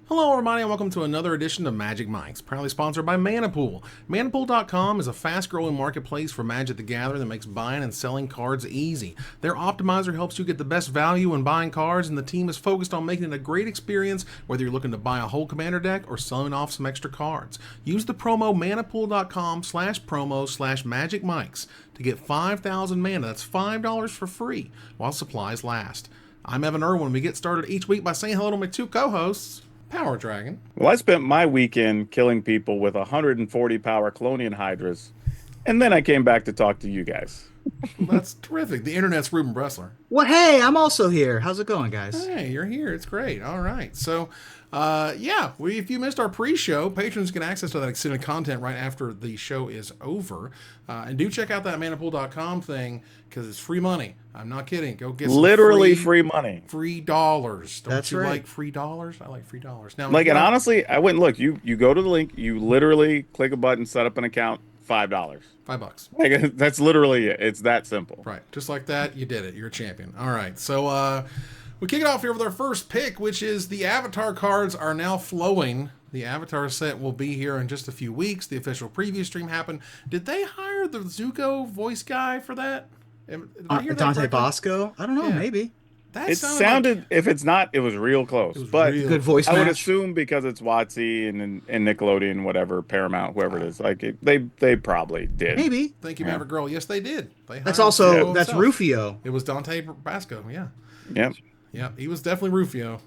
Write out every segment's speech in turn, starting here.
Hello everybody and welcome to another edition of Magic Mics, proudly sponsored by Manapool. Manapool.com is a fast-growing marketplace for Magic the Gathering that makes buying and selling cards easy. Their optimizer helps you get the best value when buying cards, and the team is focused on making it a great experience whether you're looking to buy a whole commander deck or selling off some extra cards. Use the promo manapool.com/promo/magicmics to get 5,000 mana. That's $5 for free while supplies last. I'm Evan Irwin. We get started each week by saying hello to my two co-hosts. PDragon. Well, I spent my weekend killing people with 140 power Colonian Hydras, and then I came back to talk to you guys. That's terrific. The internet's Reuben Bressler. Well, hey, I'm also here. How's it going, guys? Hey, you're here. It's great. All right. So, if you missed our pre-show, patrons get access to that extended content right after the show is over. And do check out that manapool.com thing because it's free money. I'm not kidding. Go get some Literally free money. Free dollars. Don't That's you right. like free dollars? I like free dollars. Now, And honestly, I went and look. You go to the link. You literally click a button, set up an account. $5. $5. Like, that's literally it. It's that simple. Right. Just like that, you did it. You're a champion. All right. So we kick it off here with our first pick, which is the Avatar cards are now flowing. The Avatar set will be here in just a few weeks. The official preview stream happened. Did they hire the Zuko voice guy for that? Did I hear that Dante correctly? Bosco? I don't know, Yeah. maybe. That It sounded, if it's not, it was real close. But Good voice I would match. assume because it's WotC and Nickelodeon, whatever, Paramount, whoever it is, like they probably did. Maybe. Thank you, Maverick Girl. Yes, they did. They That's hired also, Zuko that's himself. Rufio. It was Dante Basco, yeah. Yep. Yeah, he was definitely Rufio.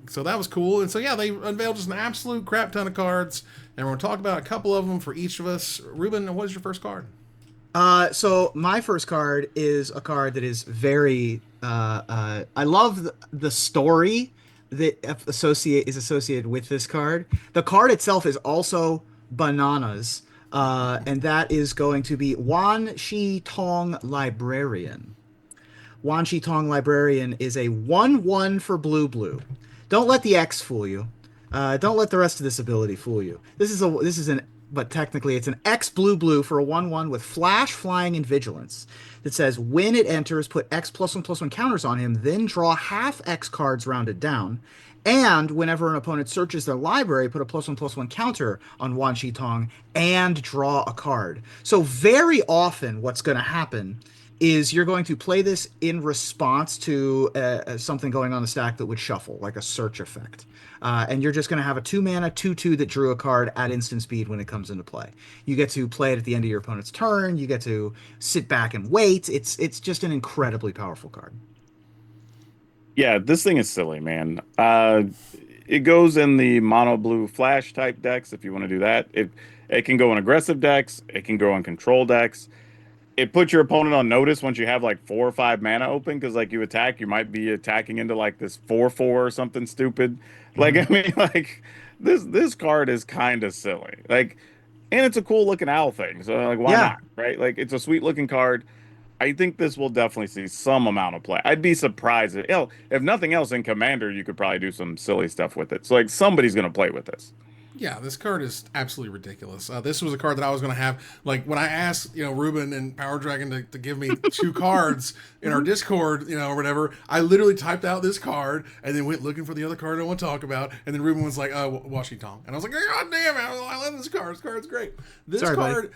So that was cool. And so, yeah, they unveiled just an absolute crap ton of cards. And we're going to talk about a couple of them for each of us. Reuben, what is your first card? So my first card is a card that is very, I love the story that is associated with this card. The card itself is also bananas. And that is going to be Wan Shi Tong Librarian. Wan Shi Tong Librarian is a 1/1 for blue. Don't let the X fool you. Don't let the rest of this ability fool you. But technically it's an X blue for a 1/1 with flash, flying, and vigilance. That says when it enters, put X +1/+1 counters on him, then draw half X cards rounded down. And whenever an opponent searches their library, put a +1/+1 counter on Wan Shi Tong and draw a card. So very often what's going to happen is you're going to play this in response to something going on the stack that would shuffle, like a search effect. And you're just going to have a 2-mana 2/2 that drew a card at instant speed when it comes into play. You get to play it at the end of your opponent's turn. You get to sit back and wait. It's just an incredibly powerful card. Yeah, this thing is silly, man. It goes in the mono blue flash type decks if you want to do that. It can go in aggressive decks. It can go in control decks. It puts your opponent on notice once you have like 4 or 5 mana open because like you attack, you might be attacking into like this 4/4 or something stupid. Like I mean, like this card is kind of silly. Like, and it's a cool looking owl thing. So like, why not? Right? Like it's a sweet looking card. I think this will definitely see some amount of play. I'd be surprised if nothing else in Commander, you could probably do some silly stuff with it. So like somebody's gonna play with this. Yeah, this card is absolutely ridiculous. This was a card that I was going to have. Like, when I asked, Reuben and PDragon to give me 2 cards in our Discord, or whatever, I literally typed out this card and then went looking for the other card I want to talk about. And then Reuben was like, Wan Shi Tong. And I was like, God damn it, I love this card. This card's great. This Sorry, card,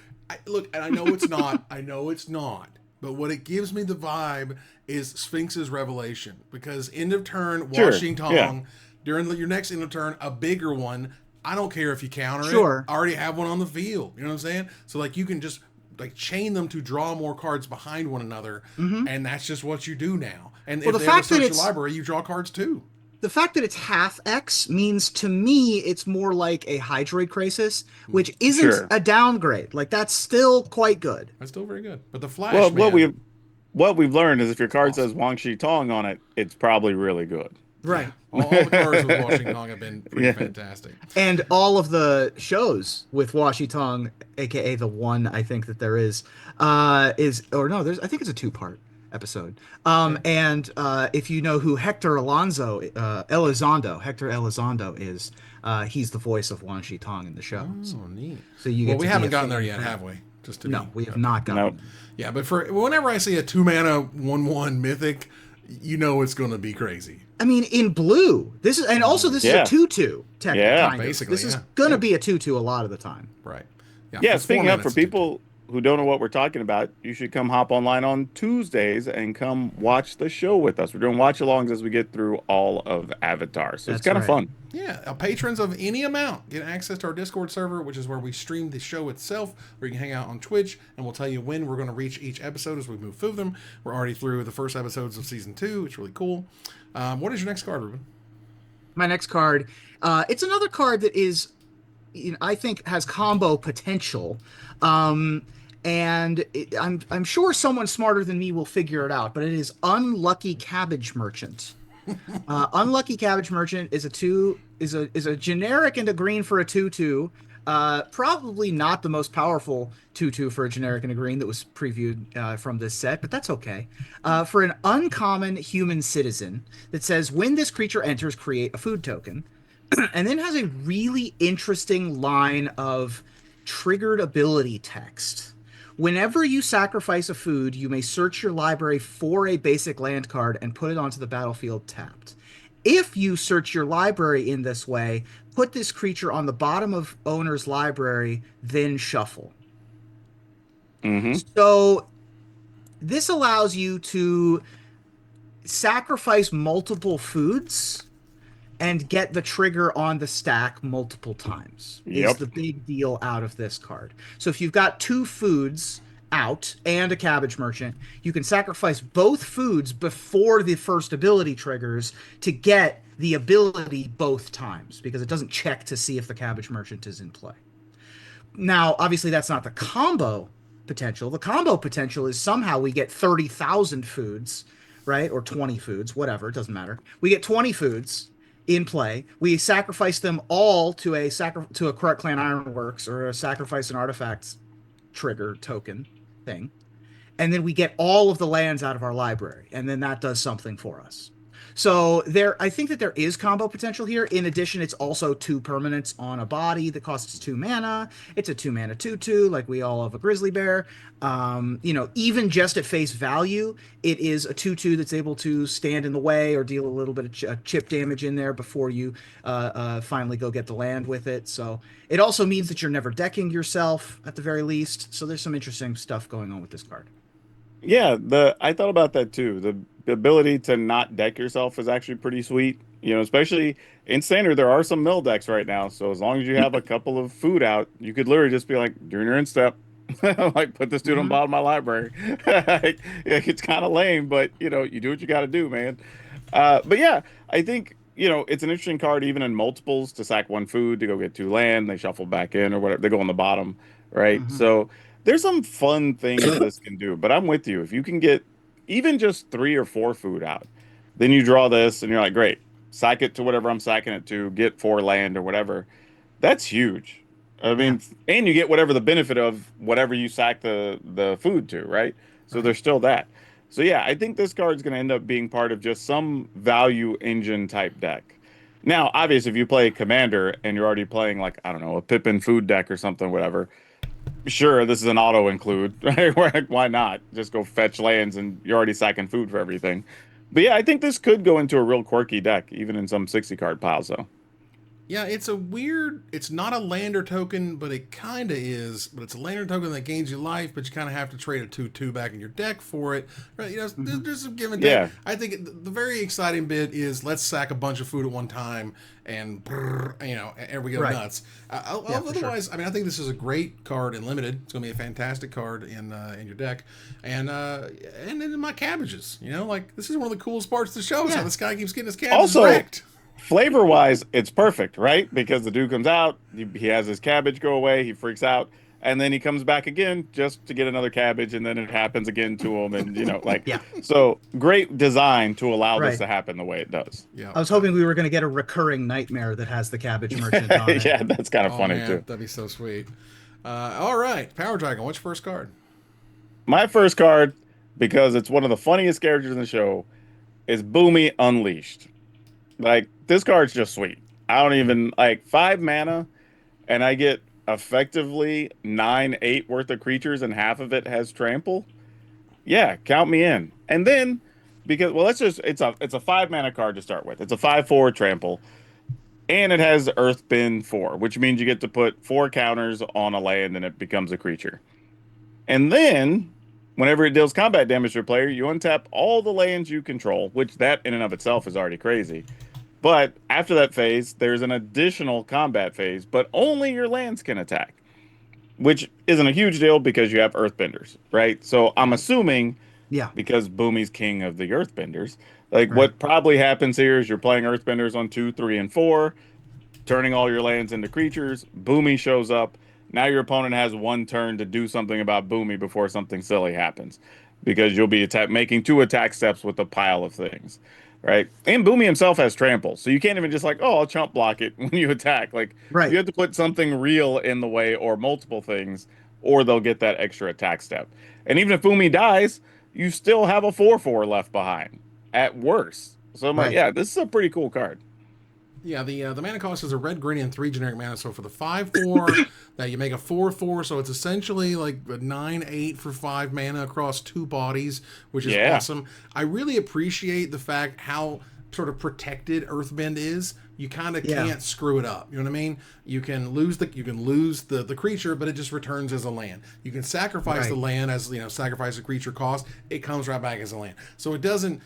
look, and I know it's not. I know it's not. But what it gives me the vibe is Sphinx's Revelation. Because end of turn, Wan Shi Tong, during your next end of turn, a bigger one. I don't care if you counter it. I already have one on the field. You know what I'm saying? So like you can just like chain them to draw more cards behind one another, and that's just what you do now. And if they ever search your library, you draw cards too. The fact that it's half X means to me it's more like a Hydroid Crisis, which isn't a downgrade. Like that's still quite good. That's still very good. But the Flash, well, what we've learned is if your card says Wan Shi Tong on it, it's probably really good. Right. All the cards with Wan Shi Tong have been pretty fantastic. And all of the shows with Wan Shi Tong, aka the one I think that there is I think it's a 2-part episode. And if you know who Hector Elizondo is, he's the voice of Wan Shi Tong in the show. Oh, neat. So we haven't gotten there yet, have we? We have not gotten. Yeah, but for whenever I see a 2-mana 1/1 mythic, you know it's going to be crazy. I mean, in blue, this is, and also this is a 2/2, technically. Basically, this is going to be a 2/2 a lot of the time. Right. Yeah, speaking of, for people who don't know what we're talking about, you should come hop online on Tuesdays and come watch the show with us. We're doing watch-alongs as we get through all of Avatar, so it's kind of fun. Yeah, patrons of any amount get access to our Discord server, which is where we stream the show itself, where you can hang out on Twitch, and we'll tell you when we're going to reach each episode as we move through them. We're already through the first episodes of Season 2. It's really cool. What is your next card, Reuben? My next card, it's another card that is, I think, has combo potential. And I'm sure someone smarter than me will figure it out, but it is Unlucky Cabbage Merchant. Unlucky Cabbage Merchant is a generic and a green for a 2/2. Probably not the most powerful 2/2 for a generic and a green that was previewed from this set, but that's okay. For an uncommon human citizen that says, when this creature enters, create a food token. And then has a really interesting line of triggered ability text. Whenever you sacrifice a food, you may search your library for a basic land card and put it onto the battlefield tapped. If you search your library in this way, put this creature on the bottom of owner's library, then shuffle. So this allows you to sacrifice multiple foods and get the trigger on the stack multiple times. Is the big deal out of this card. So if you've got 2 foods out and a cabbage merchant, you can sacrifice both foods before the first ability triggers to get the ability both times, because it doesn't check to see if the cabbage merchant is in play. Now, obviously that's not the combo potential. The combo potential is somehow we get 30,000 foods, right? Or 20 foods, whatever, it doesn't matter. We get 20 foods in play. We sacrifice them all to a Corrupt Clan Ironworks or a sacrifice an artifacts trigger token thing, and then we get all of the lands out of our library, and then that does something for us. So I think that there is combo potential here. In addition, it's also 2 permanents on a body that costs 2 mana. It's a 2 mana 2/2, like we all have a grizzly bear. Even just at face value, it is a 2/2 that's able to stand in the way or deal a little bit of chip damage in there before you finally go get the land with it. So it also means that you're never decking yourself at the very least. So there's some interesting stuff going on with this card. Yeah, I thought about that too. The ability to not deck yourself is actually pretty sweet. Especially in standard, there are some mill decks right now. So as long as you have a couple of food out, you could literally just be like, during your instep, like put this dude on the bottom of my library. It's kind of lame, but you do what you got to do, man. But yeah, I think it's an interesting card even in multiples to sack 1 food to go get 2 land. They shuffle back in or whatever. They go on the bottom, right? So there's some fun things this can do. But I'm with you. If you can get even just 3 or 4 food out, then you draw this and you're like, great, sack it to whatever I'm sacking it to, get 4 land or whatever. That's huge. I mean, and you get whatever the benefit of whatever you sack the food to, right? So there's still that. So yeah, I think this card's going to end up being part of just some value engine type deck. Now, obviously, if you play Commander and you're already playing like, I don't know, a Pippin food deck or something, whatever, sure, this is an auto include, right? Why not? Just go fetch lands and you're already sacking food for everything. But yeah, I think this could go into a real quirky deck, even in some 60 card piles, though. Yeah, it's not a lander token, but it kind of is. But it's a lander token that gains you life, but you kind of have to trade a 2/2 back in your deck for it. Right? There's some give and take. Yeah. I think the very exciting bit is let's sack a bunch of food at one time and, and we go nuts. Otherwise, sure. I mean, I think this is a great card in Limited. It's going to be a fantastic card in your deck. And in my cabbages, this is one of the coolest parts of the show is how this guy keeps getting his cabbages wrecked. Flavor wise, it's perfect, right? Because the dude comes out, he has his cabbage go away, he freaks out, and then he comes back again just to get another cabbage, and then it happens again to him, and so great design to allow this to happen the way it does. Yeah, I was hoping we were going to get a recurring nightmare that has the cabbage merchant on it. Yeah, that's kind of funny too. That'd be so sweet. All right, PDragon, what's your first card? My first card, because it's one of the funniest characters in the show, is Bumi Unleashed. Like, this card's just sweet. I don't even, 5 mana, and I get effectively 9/8 worth of creatures, and half of it has trample. Yeah, count me in. And then because well, it's a 5 mana card to start with. It's a 5/4 trample, and it has Earthbend 4, which means you get to put 4 counters on a land and it becomes a creature. And then, whenever it deals combat damage to a player, you untap all the lands you control, which that in and of itself is already crazy. But after that phase, there's an additional combat phase, but only your lands can attack, which isn't a huge deal because you have Earthbenders, right? So I'm assuming, because Bumi's king of the Earthbenders, like what probably happens here is you're playing Earthbenders on 2, 3, and 4, turning all your lands into creatures. Bumi shows up. Now your opponent has 1 turn to do something about Bumi before something silly happens, because you'll be making 2 attack steps with a pile of things, right? And Bumi himself has trample, so you can't even just like, oh, I'll chump block it when you attack. Like, you have to put something real in the way or multiple things, or they'll get that extra attack step. And even if Bumi dies, you still have a 4/4 left behind at worst. So I'm like, yeah, this is a pretty cool card. Yeah, the mana cost is a red, green, and 3 generic mana. So for the 5/4, that you make a 4/4, so it's essentially like a 9/8 for 5 mana across 2 bodies, which is awesome. I really appreciate the fact how sort of protected Earthbend is. You kind of can't screw it up. You know what I mean? You can lose the creature, but it just returns as a land. You can sacrifice the land as, sacrifice a creature cost. It comes right back as a land. So it doesn't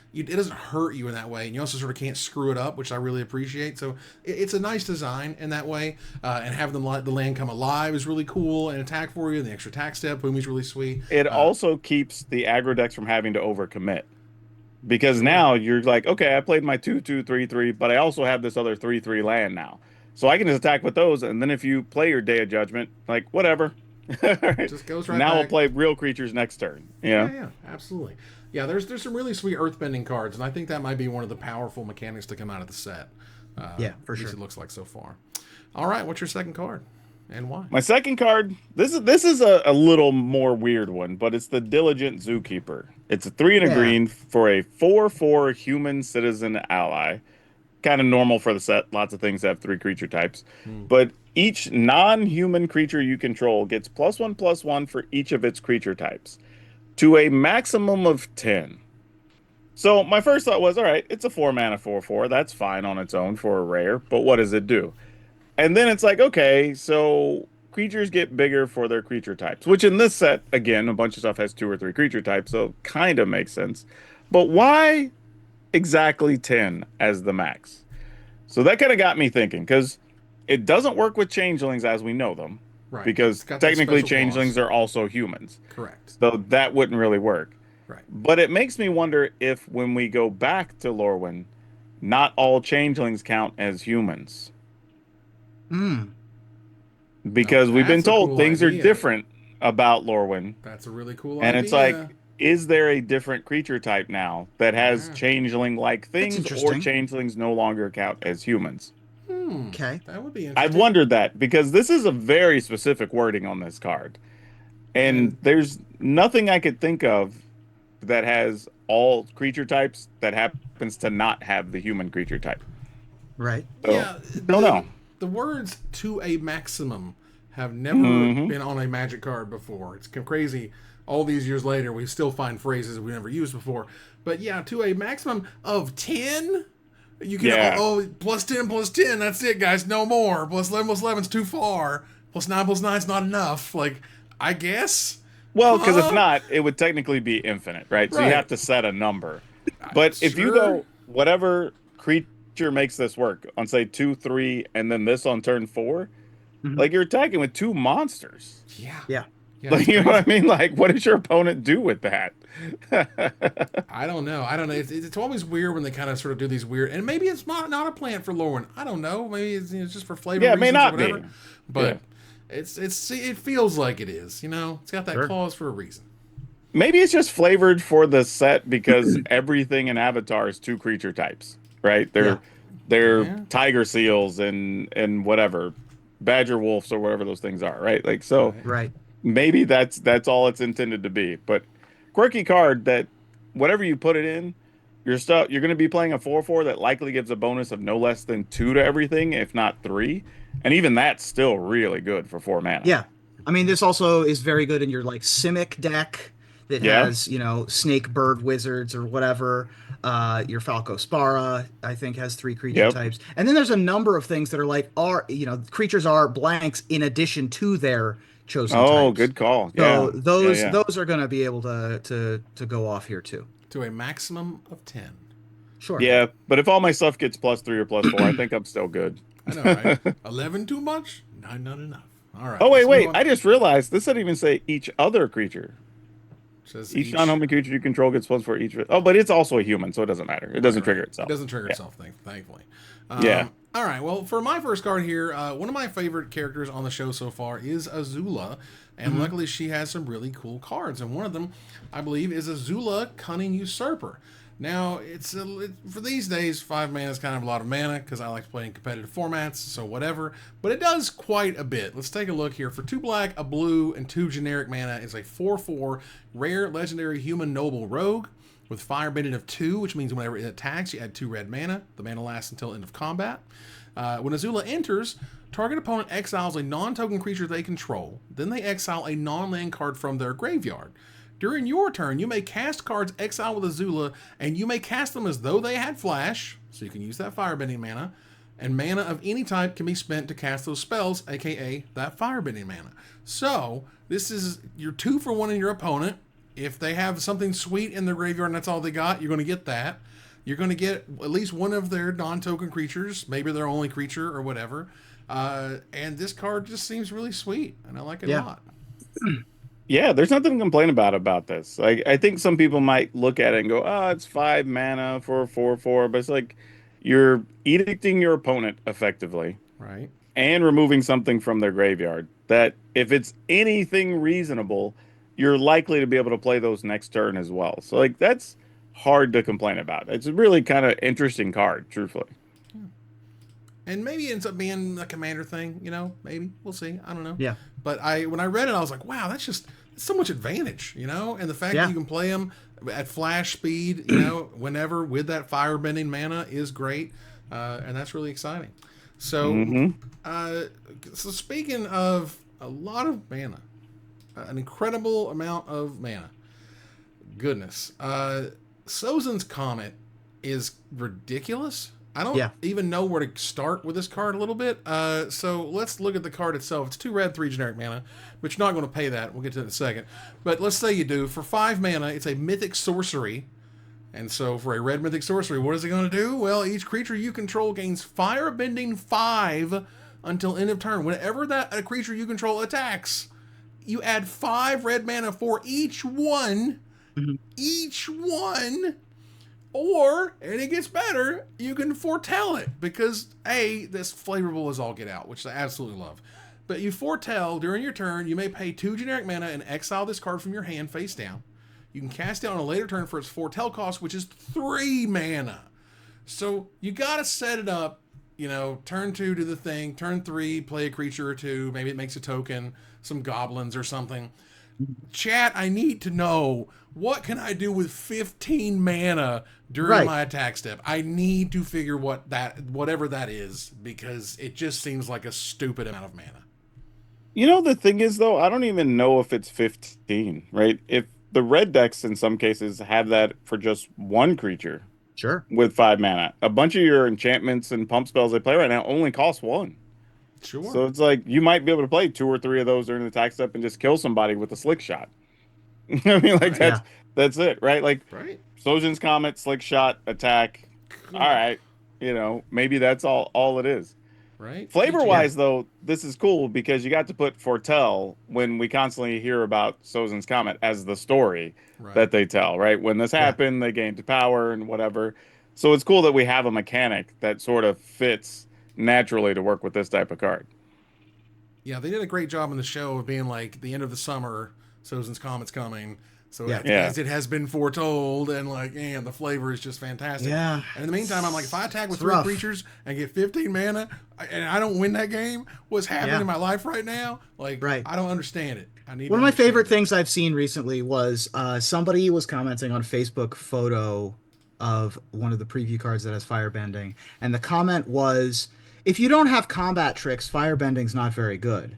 hurt you in that way. And you also sort of can't screw it up, which I really appreciate. So it's a nice design in that way. And having the land come alive is really cool and attack for you. And the extra attack step, Bumi's really sweet. It also keeps the aggro decks from having to overcommit. Because now you're like, okay, I played my 2/2, 3/3, but I also have this other 3/3 land now. So I can just attack with those, and then if you play your Day of Judgment, like, whatever. Just goes right now back. we'll play real creatures next turn. Yeah, absolutely. Yeah, there's some really sweet earthbending cards, and I think that might be one of the powerful mechanics to come out of the set. For sure. It looks like so far. All right, what's your second card? And why? My second card, this is a little more weird one, but it's the Diligent Zookeeper. It's a 3 and a green for a 4/4 human citizen ally. Kind of normal for the set. Lots of things have 3 creature types. But each non-human creature you control gets +1/+1 for each of its creature types, to a maximum of 10. So my first thought was, all right, it's a 4 mana 4/4. That's fine on its own for a rare, but what does it do? And then it's like, okay, so creatures get bigger for their creature types, which in this set, again, a bunch of stuff has 2 or 3 creature types, so kind of makes sense. But why exactly 10 as the max? So that kind of got me thinking, because it doesn't work with changelings as we know them, right? Because technically changelings are also humans. Correct. So that wouldn't really work. Right. But it makes me wonder if when we go back to Lorwyn, not all changelings count as humans. Because we've been told things are different about Lorwyn. That's a really cool and idea. It's like, is there a different creature type now that has changeling-like things, or changelings no longer count as humans? Okay. That would be interesting. I've wondered that, because this is a very specific wording on this card. And there's nothing I could think of that has all creature types that happens to not have the human creature type. Right. So, don't know. The words "to a maximum" have never been on a Magic card before. It's crazy. All these years later, we still find phrases we never used before. But yeah, to a maximum of 10, you can +10/+10. That's it, guys. No more. +11/+11's too far. +9/+9's not enough. Like, I guess. Well, because if not, it would technically be infinite, right? So you have to set a number. But if you go whatever creature makes this work on, say, 2, 3, and then this on turn 4, like, you're attacking with 2 monsters. Yeah. Like, you know what I mean? Like, what does your opponent do with that? I don't know. It's always weird when they kind of sort of do these weird, and maybe it's not a plant for Lorwyn. I don't know. Maybe it's just for flavor. Yeah, it may not be. But yeah. it feels like it is. It's got that clause for a reason. Maybe it's just flavored for the set because everything in Avatar is 2 creature types, right? They're tiger seals and whatever, badger wolves or whatever those things are, right? Like, so maybe that's all it's intended to be. But quirky card that whatever you put it in, you're going to be playing a 4/4 that likely gives a bonus of no less than 2 to everything, if not 3, and even that's still really good for 4 mana. Yeah, I mean, this also is very good in your like Simic deck that Yeah. has, snake bird wizards or whatever. Your Falco Spara, I think, has 3 creature Yep. types. And then there's a number of things that are like, creatures are blanks in addition to their chosen Oh, types. good call. So Yeah. Yeah. Yeah. those are going to be able to go off here too. To a maximum of 10. Sure. Yeah. But if all my stuff gets +3 or +4, I think I'm still good. I know, right? 11 too much? Not enough. All right. Oh, let's wait. move on. I just realized this doesn't even say each other creature. Says Each non-human creature you control gets +4 each. Oh, but it's also a human, so it doesn't matter. It doesn't trigger itself. It doesn't trigger itself, thankfully. Yeah. All right. Well, for my first card here, one of my favorite characters on the show so far is Azula. And luckily, she has some really cool cards. And one of them, I believe, is Azula Cunning Usurper. Now, for these days, 5 mana is kind of a lot of mana because I like to play in competitive formats, so whatever. But it does quite a bit. Let's take a look here. For 2 black, a blue, and 2 generic mana is a 4/4 rare legendary human noble rogue with Firebending of 2, which means whenever it attacks, you add 2 red mana. The mana lasts until end of combat. When Azula enters, target opponent exiles a non-token creature they control. Then they exile a non-land card from their graveyard. During your turn, you may cast cards exiled with Azula, and you may cast them as though they had flash, so you can use that firebending mana, and mana of any type can be spent to cast those spells, aka that firebending mana. So, this is your 2 for 1 in your opponent. If they have something sweet in their graveyard and that's all they got, you're going to get that. You're going to get at least one of their non-token creatures, maybe their only creature or whatever. And this card just seems really sweet, and I like it a lot. Yeah, there's nothing to complain about this. Like, I think some people might look at it and go, "Oh, it's 5 mana for a 4/4," but it's like you're edicting your opponent effectively, right? And removing something from their graveyard. That if it's anything reasonable, you're likely to be able to play those next turn as well. So, like, that's hard to complain about. It's a really kind of interesting card, truthfully. And maybe it ends up being a commander thing, maybe. We'll see. I don't know. Yeah. But when I read it, I was like, wow, that's so much advantage, And the fact that you can play them at flash speed, whenever with that firebending mana is great. And that's really exciting. So, so speaking of a lot of mana, an incredible amount of mana, goodness, Sozen's Comet is ridiculous. I don't even know where to start with this card a little bit. So let's look at the card itself. It's 2 red, 3 generic mana, but you're not going to pay that. We'll get to it in a second. But let's say you do. For 5 mana, it's a mythic sorcery. And so for a red mythic sorcery, what is it going to do? Well, each creature you control gains Firebending 5 until end of turn. Whenever a creature you control attacks, you add 5 red mana for each one. Each one. Or, and it gets better, you can foretell it. Because, this flavorful as all get out, which I absolutely love. But you foretell, during your turn, you may pay 2 generic mana and exile this card from your hand face down. You can cast it on a later turn for its foretell cost, which is 3 mana. So, you gotta set it up, turn 2 do the thing, turn 3, play a creature or 2, maybe it makes a token, some goblins or something. Chat, I need to know, what can I do with 15 mana during my attack step? I need to figure whatever that is, because it just seems like a stupid amount of mana. The thing is, though, I don't even know if it's 15, right? If the red decks in some cases have that for just 1 creature. Sure. With 5 mana. A bunch of your enchantments and pump spells they play right now only cost 1. Sure. So it's like you might be able to play 2 or 3 of those during the attack step and just kill somebody with a slick shot. I mean, like, that's it, right? Like, Sozin's Comet, slick shot, attack. Cool. All right. Maybe that's all it is. Right. Flavor-wise, though, this is cool because you got to put foretell when we constantly hear about Sozin's Comet as the story that they tell, right? When this happened, they gained power and whatever. So it's cool that we have a mechanic that sort of fits naturally to work with this type of card. Yeah, they did a great job in the show of being like, the end of the summer, Sozin's Comet's coming. So as it has been foretold, and the flavor is just fantastic. Yeah. And in the meantime, I'm like, if I attack with 3 creatures and get 15 mana, and I don't win that game, what's happening in my life right now? I don't understand it. One of my favorite things I've seen recently was somebody was commenting on Facebook photo of one of the preview cards that has firebending, and the comment was, if you don't have combat tricks, firebending's not very good.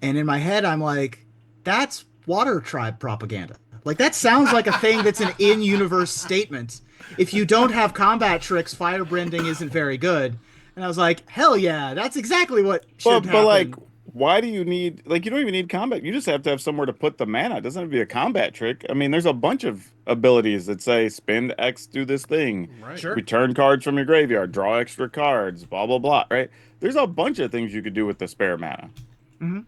And in my head, I'm like, that's Water Tribe propaganda. Like that sounds like a thing that's an in-universe statement. If you don't have combat tricks, firebending isn't very good. And I was like, hell yeah, that's exactly what should But like, happen. why do you need like you don't even need combat? You just have to have somewhere to put the mana. It doesn't have to be a combat trick. I mean, there's a bunch of abilities that say spend X, do this thing, Right. Sure. return cards from your graveyard, draw extra cards, blah blah blah. Right? There's a bunch of things you could do with the spare mana. Hmm.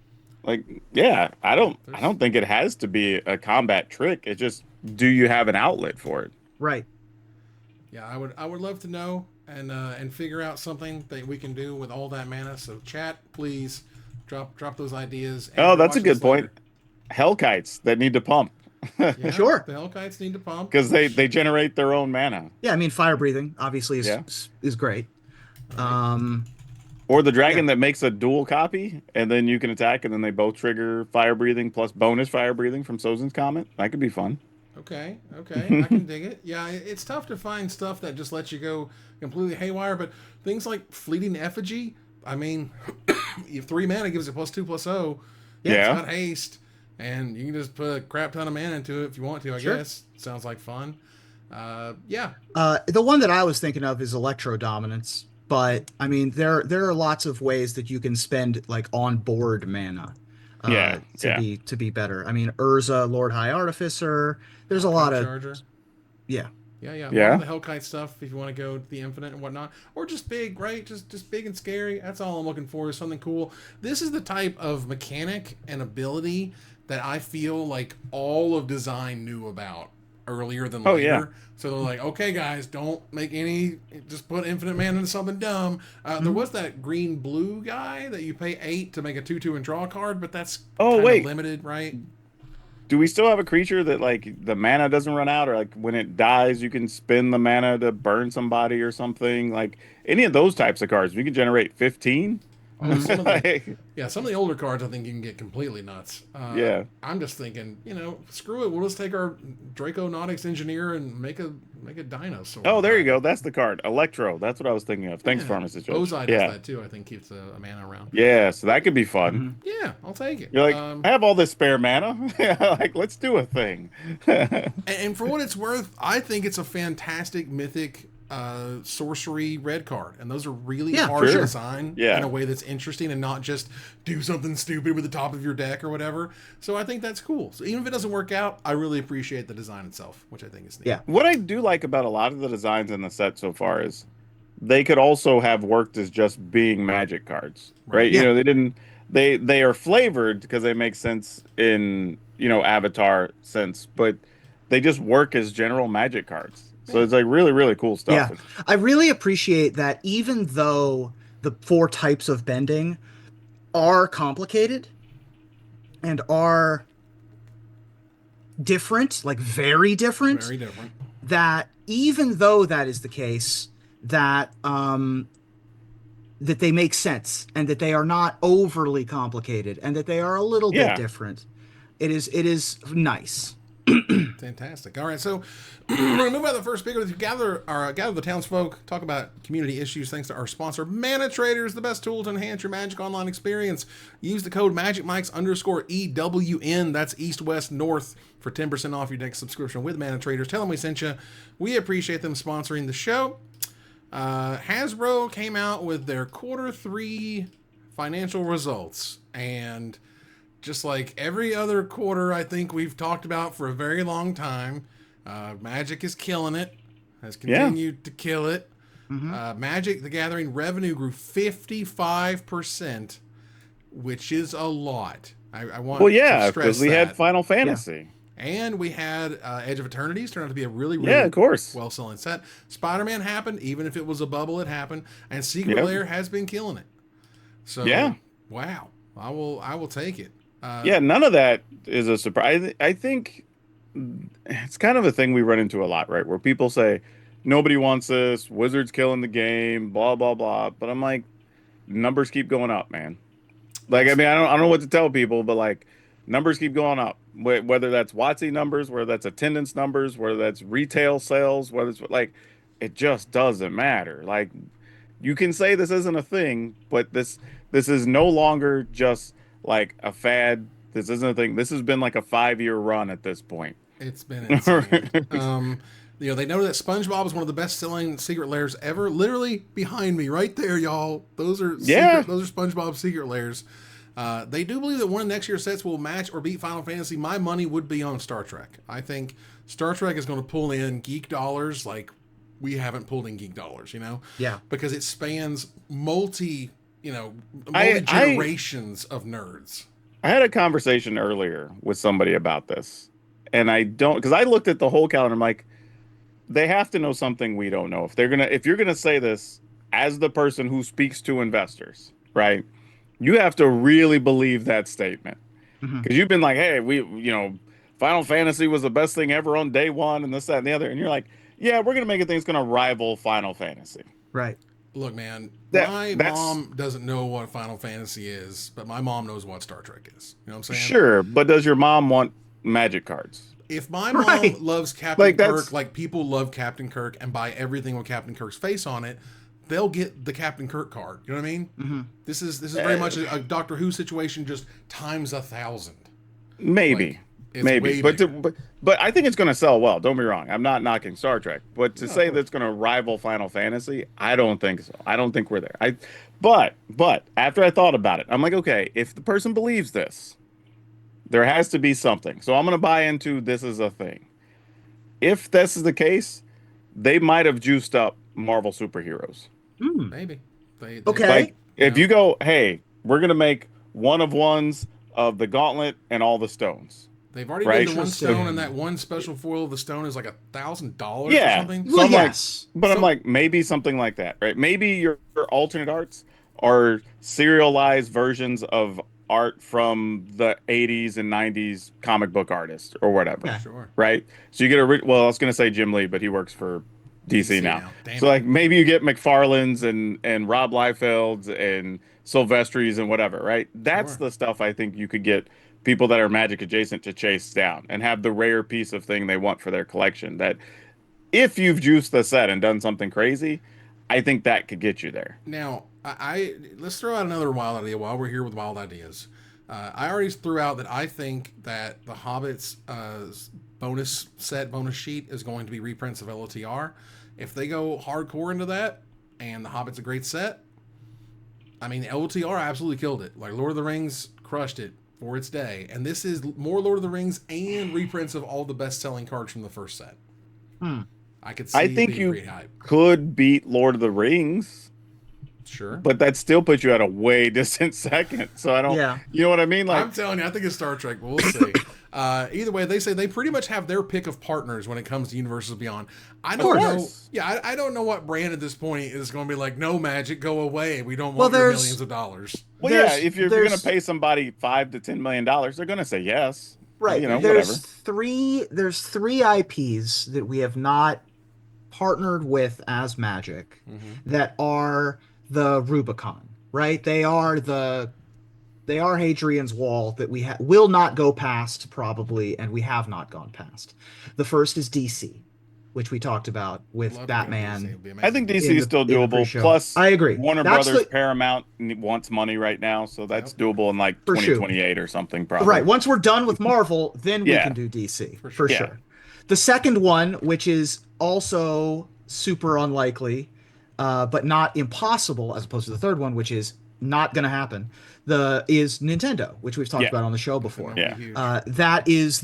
Like, yeah, I don't think it has to be a combat trick. It's just, do you have an outlet for it? Right. Yeah, I would love to know and figure out something that we can do with all that mana. So chat, please drop those ideas. And Oh, if you're that's a watching good this point. later- Hellkites that need to pump Yeah, Sure. The Hellkites need to pump because they generate their own mana. Yeah, I mean, fire breathing obviously Yeah. is great. Um, Or the dragon Yeah. that makes a dual copy, and then you can attack, and then they both trigger fire breathing plus bonus fire breathing from Sozen's Comet. That could be fun. Okay, I can dig it. Yeah, it's tough to find stuff that just lets you go completely haywire, but things like Fleeting Effigy, I mean, you have 3 mana, gives it +2/+0. Yeah. It's got haste, and you can just put a crap ton of mana into it if you want to, I Sure. guess. Sounds like fun. Yeah. the one that I was thinking of is Electro Dominance, but I mean, there are lots of ways that you can spend like on board mana. Yeah, yeah. To be better. I mean, Urza, Lord High Artificer. There's a lot of Charger. yeah. Yeah. A Yeah. lot of the Hellkite stuff, if you want to go to the Infinite and whatnot. Or just big, right? Just big and scary. That's all I'm looking for, is something cool. This is the type of mechanic and ability that I feel like all of design knew about earlier than Oh, later. yeah. So they're like, okay, guys, don't make any, just put infinite mana into something dumb. There was that green blue guy that you pay 8 to make a 2/2 and draw a card, but that's Oh, kinda wait. limited, right? Do we still have a creature that like the mana doesn't run out, or like when it dies, you can spend the mana to burn somebody or something? Like any of those types of cards, we can generate 15. Oh, some of the, Like, yeah, some of the older cards I think you can get completely nuts. Yeah. I'm just thinking, screw it. We'll just take our Draconautics engineer and make a dinosaur. oh, there you go. That's the card. Electro. That's what I was thinking of. Thanks, Yeah. Pharmacist Judge. Ozai does Yeah. that too. I think keeps a mana around. Yeah, so that could be fun. Yeah, I'll take it. You're like, I have all this spare mana. Like, let's do a thing. And for what it's worth, I think it's a fantastic mythic sorcery red card, and those are really hard to sure. design Yeah. in a way that's interesting and not just do something stupid with the top of your deck or whatever. So I think that's cool. So even if it doesn't work out, I really appreciate the design itself, which I think is neat. Yeah. What I do like about a lot of the designs in the set so far is they could also have worked as just being magic cards, right? Yeah. You know, they didn't. They are flavored because they make sense in Avatar sense, but they just work as general magic cards. So it's like really, really cool stuff. Yeah. I really appreciate that even though the 4 types of bending are complicated and are different, like very different, Very different. that even though that is the case, that that they make sense and that they are not overly complicated and that they are a little Yeah. bit different. It is nice. Fantastic. All right, so we're gonna move on to the first bigger. Gather the townsfolk, talk about community issues. Thanks to our sponsor, Mana Traders, the best tool to enhance your Magic Online experience. Use the code MagicMikes_EWN. That's East, West, North for 10% off your next subscription with Mana Traders. Tell them we sent you. We appreciate them sponsoring the show. Hasbro came out with their Q3 financial results, and just like every other quarter, I think we've talked about for a very long time, Magic is killing it, has continued to kill it. Magic the Gathering revenue grew 55%, which is a lot. I want to stress because we that. had Final Fantasy. And we had Edge of Eternities, turned out to be a really, Of course. well-selling set. Spider-Man happened, even if it was a bubble, it happened. And Secret Lair has been killing it. So, wow, I will take it. None of that is a surprise. I think it's kind of a thing we run into a lot, right? Where people say, nobody wants this, Wizards killing the game, blah, blah, blah. But I'm like, numbers keep going up, man. Like, I mean, I don't know what to tell people, but like, numbers keep going up. Whether that's WotC numbers, whether that's attendance numbers, whether that's retail sales, whether it's like, it just doesn't matter. Like, you can say this isn't a thing, but this is no longer just like a fad. This isn't a thing. This has been like a 5-year run at this point. It's been insane. They know that SpongeBob is one of the best-selling secret layers ever. Literally behind me, right there, y'all. Those are SpongeBob secret layers. They do believe that one of next year's sets will match or beat Final Fantasy. My money would be on Star Trek. I think Star Trek is going to pull in geek dollars like we haven't pulled in geek dollars, Yeah. because it spans multi generations of nerds. I had a conversation earlier with somebody about this, and because I looked at the whole calendar. I'm like, they have to know something we don't know. If you're gonna say this as the person who speaks to investors, right? You have to really believe that statement, because you've been like, hey, Final Fantasy was the best thing ever on day one, and this, that, and the other, and you're like, yeah, we're gonna make a thing that's gonna rival Final Fantasy. Right. Look, man, my mom doesn't know what Final Fantasy is, but my mom knows what Star Trek is. You know what I'm saying? Sure, but does your mom want magic cards? If my mom loves Captain Kirk, like people love Captain Kirk, and buy everything with Captain Kirk's face on it, they'll get the Captain Kirk card. You know what I mean? Mm-hmm. This is very much a Doctor Who situation, just times 1,000. Maybe. Maybe, but I think it's going to sell well. Don't be wrong. I'm not knocking Star Trek, but to say that it's going to rival Final Fantasy, I don't think so. I don't think we're there. But after I thought about it, I'm like, okay, if the person believes this, there has to be something. So I'm going to buy into this is a thing. If this is the case, they might have juiced up Marvel superheroes. Maybe. Okay. Like if you go, hey, we're going to make one of ones of the Gauntlet and all the stones. They've already made the one stone, and that one special foil of the stone is like $1,000 or something. So I'm like, maybe something like that, right? Maybe your alternate arts are serialized versions of art from the 80s and 90s comic book artists or whatever. Yeah, sure. Right? So you get I was going to say Jim Lee, but he works for DC now. So like maybe you get McFarlane's and Rob Liefeld's and Silvestri's and whatever, right? That's the stuff I think you could get people that are Magic adjacent to chase down and have the rare piece of thing they want for their collection. That if you've juiced the set and done something crazy, I think that could get you there. Now, let's throw out another wild idea while we're here with wild ideas. I already threw out that I think that the Hobbit's bonus sheet is going to be reprints of LOTR. If they go hardcore into that, and the Hobbit's a great set, I mean, LOTR absolutely killed it. Like Lord of the Rings crushed it for its day, and this is more Lord of the Rings and reprints of all the best-selling cards from the first set. I could see. I think you could beat Lord of the Rings. Sure, but that still puts you at a way distant second. So I don't. Yeah. You know what I mean? Like I'm telling you, I think it's Star Trek. But we'll see. Either way, they say they pretty much have their pick of partners when it comes to Universes Beyond. I don't know. Yeah, I don't know what brand at this point is going to be like, no, Magic, go away. We don't want your millions of dollars. Well, yeah, if you're going to pay somebody $5 to $10 million, they're going to say yes. Right. There's three IPs that we have not partnered with as Magic that are the Rubicon. Right. They are Hadrian's Wall that we will not go past probably, and we have not gone past. The first is DC, which we talked about with Batman. I think DC is still doable. Plus, I agree. Warner Brothers Paramount wants money right now, so that's doable in like 2028 or something probably. Right. Once we're done with Marvel, then we can do DC for sure. The second one, which is also super unlikely, but not impossible, as opposed to the third one, which is not going to happen, is Nintendo, which we've talked about on the show before. That is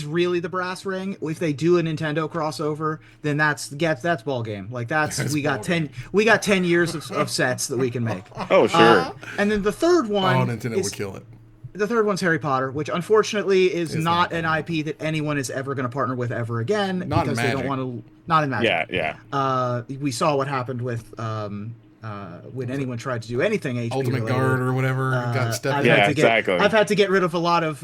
really the brass ring. If they do a Nintendo crossover, then that's ball game. Like we got 10 years of sets that we can make. Oh sure. And then the third one, Nintendo would kill it. The third one's Harry Potter, which unfortunately is not an IP that anyone is ever going to partner with ever again, because they don't want to. Not in Magic. Yeah. We saw what happened with when anyone tried to do anything HP Ultimate related. Guard or whatever got stepped. Exactly. I've had to get rid of a lot of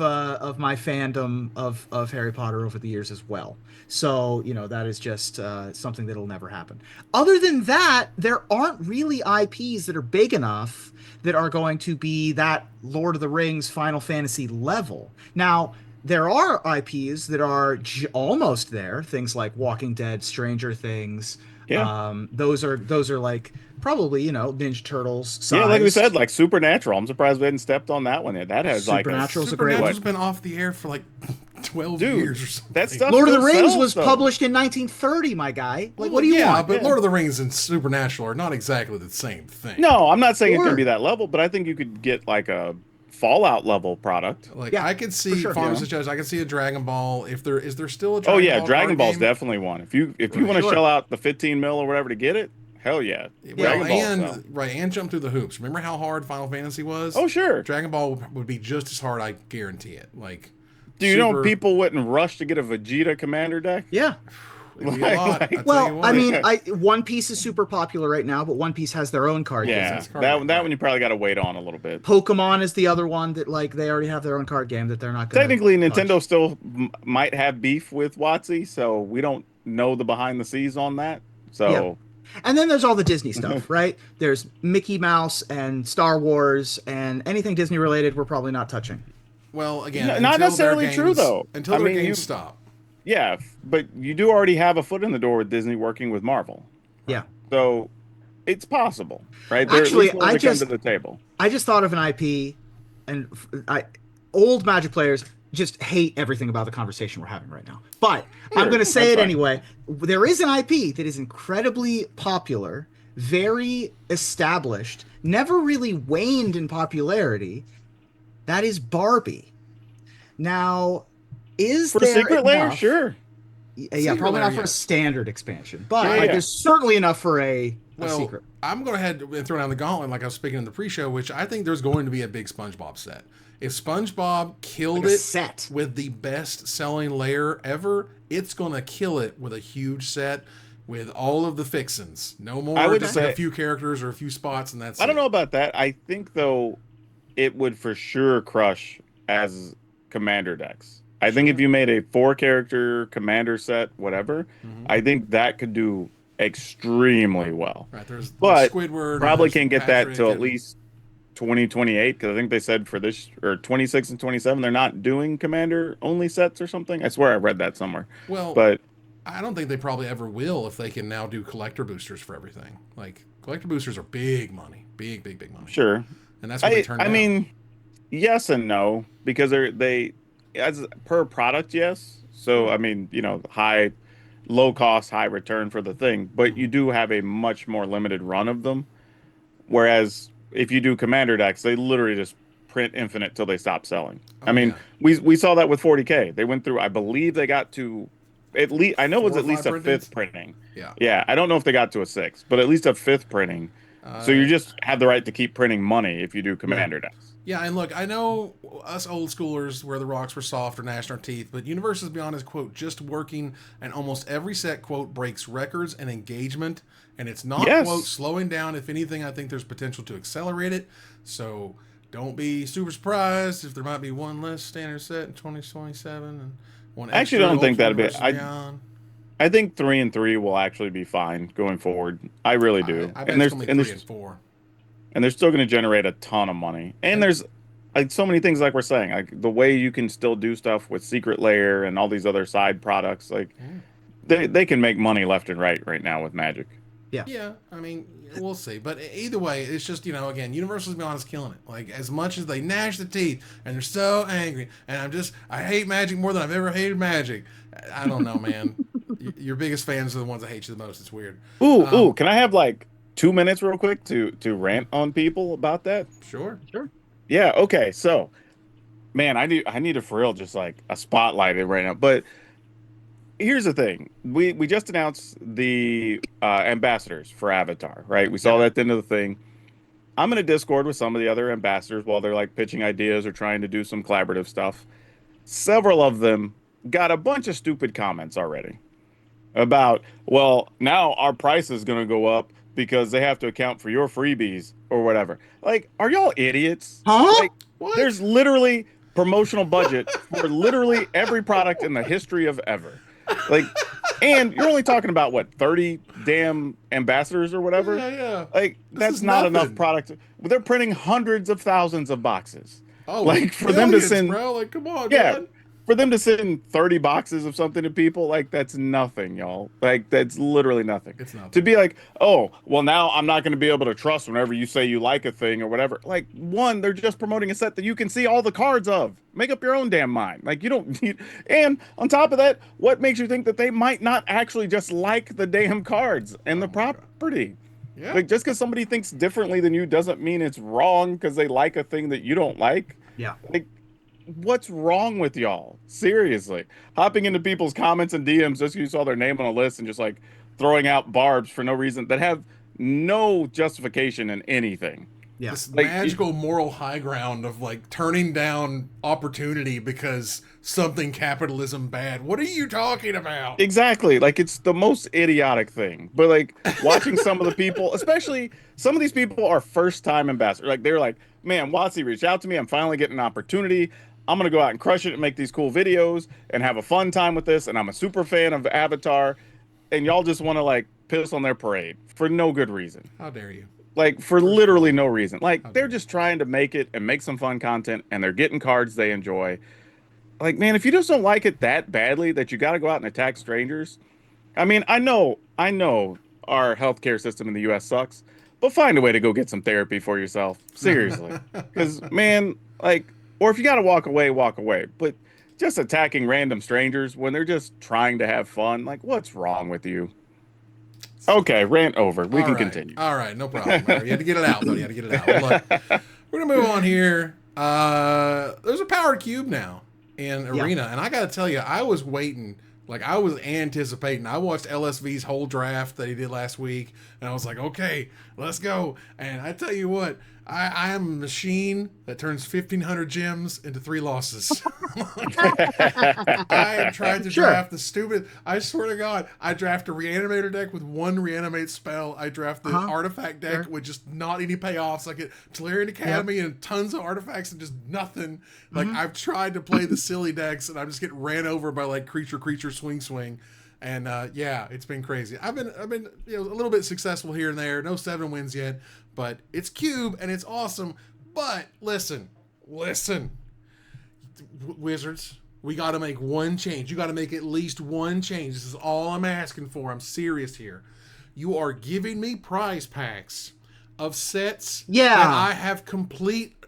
my fandom of Harry Potter over the years as well. So that is just something that'll never happen. Other than that, there aren't really IPs that are big enough that are going to be that Lord of the Rings, Final Fantasy level. Now, there are IPs that are almost there. Things like Walking Dead, Stranger Things, Yeah. Those are like probably, Ninja Turtles size. Yeah, like we said, like Supernatural. I'm surprised we hadn't stepped on that one yet. That has like Supernatural's a great one. Supernatural's been off the air for like 12 years or something. That stuff Lord of the still Rings sells, was though. published in 1930, my guy. Like, what do you yeah, want? but Lord of the Rings and Supernatural are not exactly the same thing. No, I'm not saying it's Sure. going to be that level, but I think you could get like a Fallout level product. Like Yeah, I could see sure. Pharmacist Judge, I could see a Dragon Ball. If there is there still a Dragon Oh yeah, Ball Dragon card Ball's game? definitely one. If you want to Sure. shell out the 15 mil or whatever to get it, hell yeah. Well, Dragon Ball. and jump through the hoops. Remember how hard Final Fantasy was? Oh sure. Dragon Ball would be just as hard. I guarantee it. Like, Do you know people wouldn't rush to get a Vegeta commander deck? Yeah. it'd be a lot, I tell you Well, what. I mean, One Piece is super popular right now, but One Piece has their own card game. Yeah, that one you probably got to wait on a little bit. Pokemon is the other one that like they already have their own card game that they're not going to Technically, Nintendo still might have beef with WotC, so we don't know the behind the scenes on that. So. Yeah. And then there's all the Disney stuff, right? There's Mickey Mouse and Star Wars and anything Disney related we're probably not touching. well, again, Not until necessarily their true, games- though. Until I their mean, games you- stop. Yeah, but you do already have a foot in the door with Disney working with Marvel. Yeah. So it's possible, right? Actually, at least willing to come to the table. I just thought of an IP, and old Magic players just hate everything about the conversation we're having right now. But I'm going to say that's it fine. anyway. There is an IP that is incredibly popular, very established, never really waned in popularity. That is Barbie. Now, is For there Secret Lair, enough- sure. Yeah, Secret probably Lair, not for a yes. standard expansion, but Yeah, like, yeah. there's certainly enough for a Well, secret. I'm going ahead and throw down the gauntlet like I was speaking in the pre-show, which I think there's going to be a big SpongeBob set. If SpongeBob killed Like a it set. with the best-selling layer ever, it's going to kill it with a huge set with all of the fixins. No more I would just say- like a few characters or a few spots, and that's I don't it. know about that. I think though, it would for sure crush as commander decks. I think if you made a 4-character commander set, whatever, I think that could do extremely well. Right, there's But Squidward. Probably there's can't get that Patrick, till at and- least 2028 because I think they said for this or 26 and 27 they're not doing commander only sets or something. I swear I read that somewhere. Well, But I don't think they probably ever will if they can now do collector boosters for everything. Like, collector boosters are big money. Big money. sure. And that's what they turn I down. mean, yes and no because they as per product, yes. So I mean, low cost, high return for the thing, but you do have a much more limited run of them. Whereas if you do commander decks, they literally just print infinite till they stop selling. I mean, we saw that with 40K. They went through, I believe they got to at least I know it was 4 or at least 5 a printings? 5th printing. Yeah. Yeah, I don't know if they got to a 6th, but at least a 5th printing. So you just have the right to keep printing money if you do commander decks. Yeah, and look, I know us old schoolers where the rocks were soft or gnashed our teeth, but Universes Beyond is, quote, just working, and almost every set, quote, breaks records and engagement, and it's not, Yes. quote, slowing down. If anything, I think there's potential to accelerate it, so don't be super surprised if there might be one less standard set in 2027 and one I actually extra don't think Ultimate that'd be- Universes Beyond. I think 3 and 3 will actually be fine going forward. I really do. I bet it's going to be 3 and 4. And they're still going to generate a ton of money. And there's like so many things, like we're saying, like the way you can still do stuff with Secret Lair and all these other side products, like they can make money left and right now with Magic. Yeah, I mean, we'll see. But either way, it's just, again, Universal's Beyond is killing it. Like, as much as they gnash the teeth and they're so angry, and I hate Magic more than I've ever hated Magic. I don't know, man. Your biggest fans are the ones that hate you the most. It's weird. Ooh, can I have like 2 minutes real quick to rant on people about that? Sure. Yeah, okay. So, man, I need to for real just like a spotlight it right now. But here's the thing. We just announced the ambassadors for Avatar, right? We saw that at the end of the thing. I'm in a Discord with some of the other ambassadors while they're like pitching ideas or trying to do some collaborative stuff. Several of them got a bunch of stupid comments already about, well, now our price is going to go up because they have to account for your freebies or whatever. Like, are y'all idiots? Huh? Like, What? there's literally promotional budget for literally every product in the history of ever. Like, and you're only talking about what, 30 damn ambassadors or whatever? Yeah. Like, that's is not enough nothing. product. They're printing hundreds of thousands of boxes. Oh, like for them to billions, send, bro. Like, come on, yeah, man. for them to send 30 boxes of something to people, like that's nothing, y'all. Like that's literally nothing. It's nothing. To be like, oh, well now I'm not going to be able to trust whenever you say you like a thing or whatever. Like one, they're just promoting a set that you can see all the cards of. Make up your own damn mind. Like you don't need, and on top of that, what makes you think that they might not actually just like the damn cards and the property? Yeah. Like just because somebody thinks differently than you doesn't mean it's wrong because they like a thing that you don't like. Yeah. Like, what's wrong with y'all? Seriously. Hopping into people's comments and DMs just because you saw their name on a list and just like throwing out barbs for no reason that have no justification in anything. Yeah. This Like, magical moral high ground of like turning down opportunity because something capitalism bad. What are you talking about? Exactly. Like it's the most idiotic thing. But like watching some of the people, especially some of these people are first time ambassadors. Like they're like, man, WotC reached out to me. I'm finally getting an opportunity. I'm going to go out and crush it and make these cool videos and have a fun time with this. And I'm a super fan of Avatar. And y'all just want to like piss on their parade for no good reason. How dare you? Like for literally no reason. Like they're just trying to make it and make some fun content and they're getting cards they enjoy. Like, man, if you just don't like it that badly that you got to go out and attack strangers. I mean, I know our healthcare system in the US sucks, but find a way to go get some therapy for yourself. Seriously. Because, man, like, or if you got to walk away, walk away. But just attacking random strangers when they're just trying to have fun, like, what's wrong with you? Okay, rant over. We can continue. All right, no problem. You had to get it out, though. You had to get it out. Well, look, we're going to move on here. There's a powered cube now in Arena, and I got to tell you, I was waiting. Like, I was anticipating. I watched LSV's whole draft that he did last week, and I was like, okay, let's go. And I tell you what, I am a machine that turns 1,500 gems into 3 losses. I have tried to draft the stupid... I swear to God, I draft a reanimator deck with 1 reanimate spell. I draft the artifact deck with just not any payoffs. I get Tolarian Academy and tons of artifacts and just nothing. Like, I've tried to play the silly decks, and I'm just getting ran over by, like, creature, swing. And yeah, it's been crazy. I've been a little bit successful here and there. No 7 wins yet, but it's Cube and it's awesome. But listen, Wizards, we got to make one change. You got to make at least one change. This is all I'm asking for. I'm serious here. You are giving me prize packs of sets that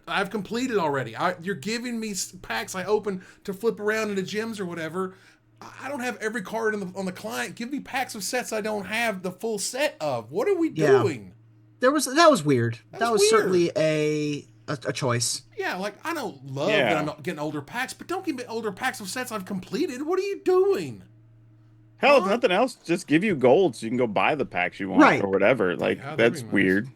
I've completed already. You're giving me packs I open to flip around into gems or whatever. I don't have every card on the client. Give me packs of sets I don't have the full set of. What are we doing? That was weird. That was weird. Certainly a choice. Yeah, like I don't love that I'm getting older packs, but don't give me older packs of sets I've completed. What are you doing? Hell, if nothing else, just give you gold so you can go buy the packs you want or whatever. Like that's weird.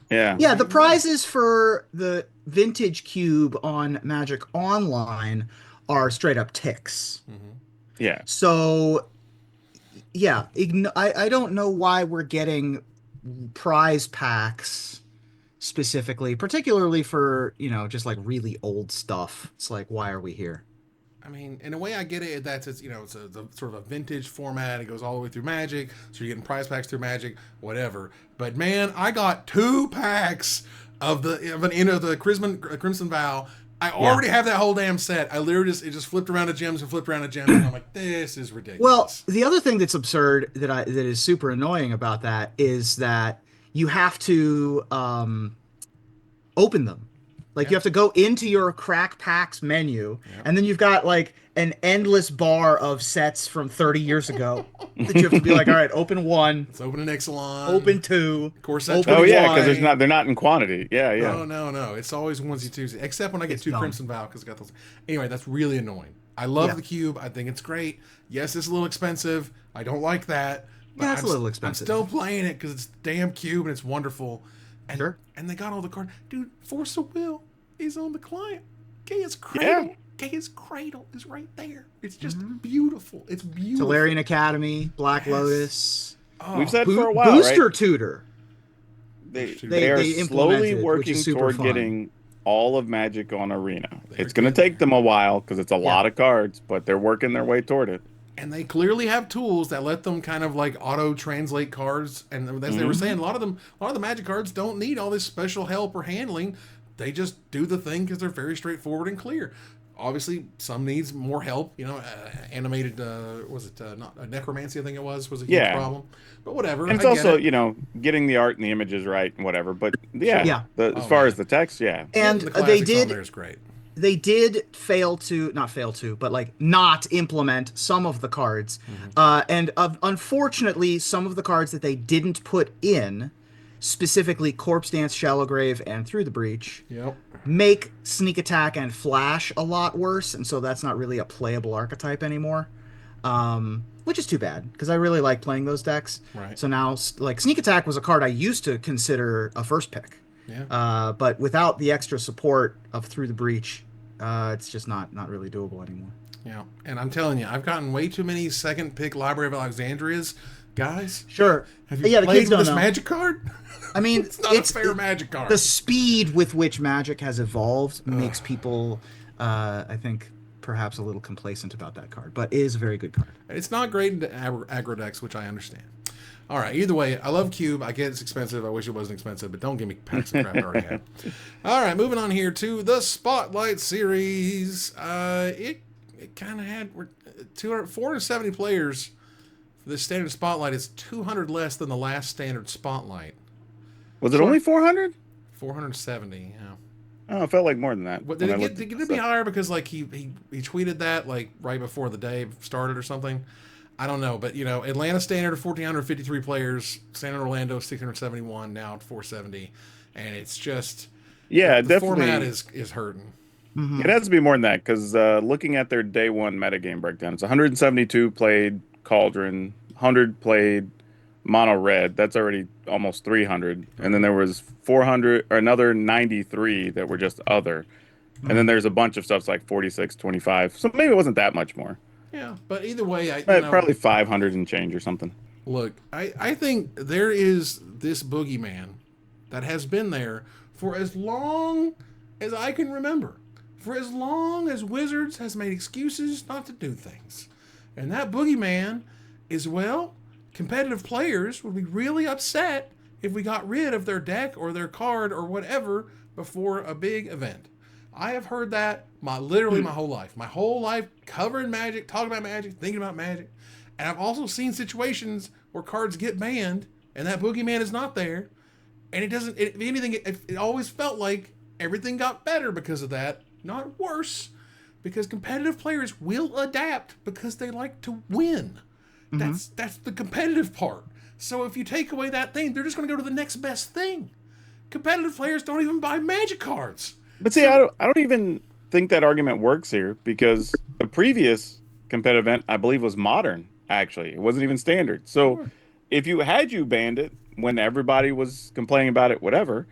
Yeah. Yeah, the prizes for the vintage cube on Magic Online are straight up ticks. Yeah. So, yeah, I don't know why we're getting prize packs specifically, particularly for, just like really old stuff. It's like, why are we here? I mean, in a way I get it. It's a sort of a vintage format. It goes all the way through Magic. So you're getting prize packs through Magic, whatever. But man, I got 2 packs of the Crimson Vow. I already have that whole damn set. I literally just flipped around to gems and flipped around to gems, and I'm like, this is ridiculous. Well, the other thing that's absurd that is super annoying about that is that you have to open them. Like you have to go into your crack packs menu, and then you've got like an endless bar of sets from 30 years ago that you have to be like, all right, open 1. Let's open an Exelon. Open 2. Of course, because they're not in quantity. Yeah. No. It's always onesie twosie, except when I get 2 Crimson Vow because I got those. Anyway, that's really annoying. I love the cube. I think it's great. Yes, it's a little expensive. I don't like that. But it's a little expensive. I'm still playing it because it's damn cube and it's wonderful. And, and they got all the cards. Dude, Force of Will is on the client. Gaia's Cradle. Yeah. Gaia's Cradle is right there. It's just beautiful. It's beautiful. Tolarian Academy, Black Lotus. We've said for a while, Booster Tutor. They are slowly working toward getting all of Magic on Arena. It's going to take them a while because it's a lot of cards, but they're working their way toward it. And they clearly have tools that let them kind of like auto translate cards. And as they were saying, a lot of the Magic cards don't need all this special help or handling. They just do the thing because they're very straightforward and clear. obviously some needs more help. Animated not necromancy? I think it was a huge problem. But whatever. And it's also getting the art and the images right and whatever. But Yeah. as far as the text, and the they did. On there is great. They did not implement some of the cards. And unfortunately, some of the cards that they didn't put in, specifically Corpse Dance, Shallow Grave, and Through the Breach, make Sneak Attack and Flash a lot worse. And so that's not really a playable archetype anymore. Which is too bad, because I really like playing those decks. Right. So now, like, Sneak Attack was a card I used to consider a first pick. Yeah. But without the extra support of Through the Breach, it's just not really doable anymore. Yeah, and I'm telling you, I've gotten way too many second pick Library of Alexandrias, guys. Sure. Have you played with this Magic card? I mean, it's not a fair Magic card. The speed with which Magic has evolved makes people, I think, perhaps a little complacent about that card, but it is a very good card. It's not great in aggro decks, which I understand. All right, either way, I love Cube. I get it's expensive. I wish it wasn't expensive, but don't give me packs of crap I already have. All right, moving on here to the Spotlight Series. It kind of had 470 players for the standard Spotlight. Is 200 less than the last standard Spotlight. Was it only 400? 470, yeah. Oh, it felt like more than that. But did it be higher because like he tweeted that like right before the day started or something? I don't know, but Atlanta standard of 1,453 players, Standard Orlando 671, now at 470, and it's just the definitely format is hurting. It has to be more than that because looking at their day one metagame breakdown, it's 172 played Cauldron, 100 played Mono Red. That's already almost 300, and then there was 400 or another 93 that were just other, and then there's a bunch of stuff's like 46, 25. So maybe it wasn't that much more. Yeah, but either way, probably 500 and change or something. Look, I think there is this boogeyman that has been there for as long as I can remember, for as long as Wizards has made excuses not to do things. And that boogeyman is, competitive players would be really upset if we got rid of their deck or their card or whatever before a big event. I have heard that literally my whole life. My whole life covering Magic, talking about Magic, thinking about Magic. And I've also seen situations where cards get banned and that boogeyman is not there. And it doesn't, if anything, it always felt like everything got better because of that, not worse. Because competitive players will adapt because they like to win. That's the competitive part. So if you take away that thing, they're just going to go to the next best thing. Competitive players don't even buy Magic cards. But see, I don't even think that argument works here because the previous competitive event, I believe, was Modern, actually. It wasn't even Standard. So if you banned it when everybody was complaining about it, whatever,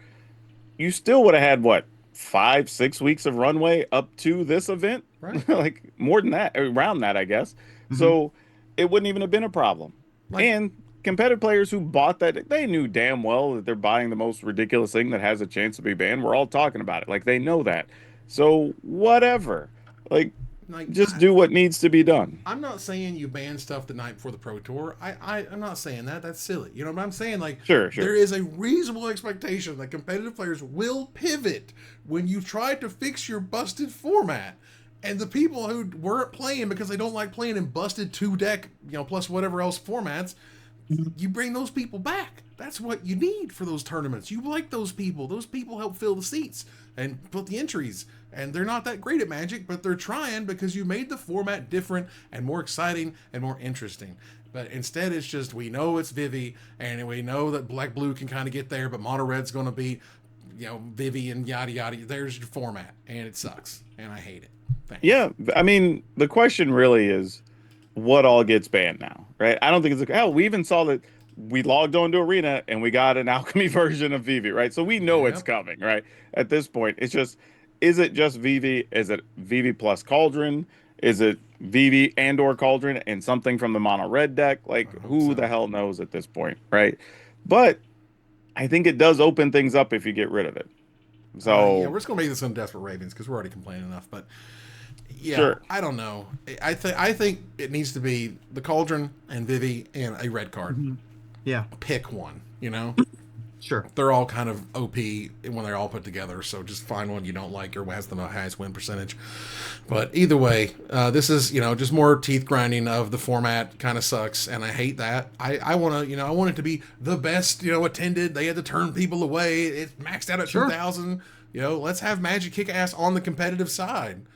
you still would have had, 5-6 weeks of runway up to this event? Right. Like, more than that, around that, I guess. So it wouldn't even have been a problem. And competitive players who bought that, they knew damn well that they're buying the most ridiculous thing that has a chance to be banned. We're all talking about it. Like, they know that. So, whatever. Just do what needs to be done. I'm not saying you ban stuff the night before the Pro Tour. I'm not saying that. That's silly. You know what I'm saying? Sure. There is a reasonable expectation that competitive players will pivot when you try to fix your busted format. And the people who weren't playing because they don't like playing in busted 2-deck, plus whatever else formats, you bring those people back. That's what you need for those tournaments. You like those people. Those people help fill the seats and put the entries. And they're not that great at Magic, but they're trying because you made the format different and more exciting and more interesting. But instead, it's just, we know it's Vivi, and we know that Black-Blue can kind of get there, but Mono-Red's going to be, Vivi and yada yada. There's your format, and it sucks, and I hate it. Thanks. Yeah, I mean, the question really is, what all gets banned now, right? I don't think it's we even saw that we logged on to Arena and we got an Alchemy version of Vivi, right? So we know it's coming, right? At this point, it's just, is it just Vivi? Is it Vivi plus Cauldron? Is it Vivi and or Cauldron and something from the Mono Red deck? Who the hell knows at this point, right? But I think it does open things up if you get rid of it. So we're just gonna make this on Desperate Ravens because we're already complaining enough, but. Yeah, sure. I don't know. I think it needs to be the Cauldron and Vivi and a red card. Yeah. Pick one, Sure. They're all kind of OP when they're all put together, so just find one you don't like or has the highest win percentage. But either way, this is, just more teeth grinding of the format. Kind of sucks, and I hate that. I want to, I want it to be the best, attended. They had to turn people away. It's maxed out at 2,000. Let's have Magic kick ass on the competitive side.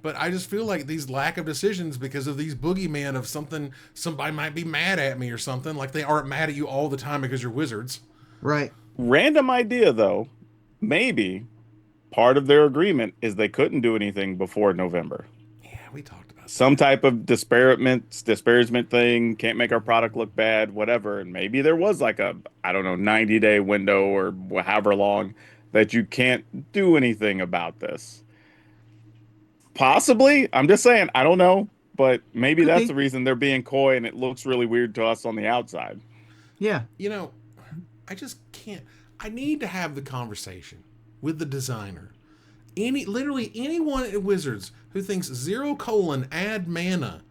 But I just feel like these lack of decisions because of these boogeyman of somebody might be mad at me or something. Like they aren't mad at you all the time because you're wizards. Right. Random idea, though. Maybe part of their agreement is they couldn't do anything before November. Yeah, we talked about some type of disparagement thing. Can't make our product look bad, whatever. And maybe there was like a, 90-day window or however long that you can't do anything about this. Possibly. I'm just saying. I don't know. But maybe that's the reason they're being coy and it looks really weird to us on the outside. Yeah. I just can't. I need to have the conversation with the designer. Literally anyone at Wizards who thinks add mana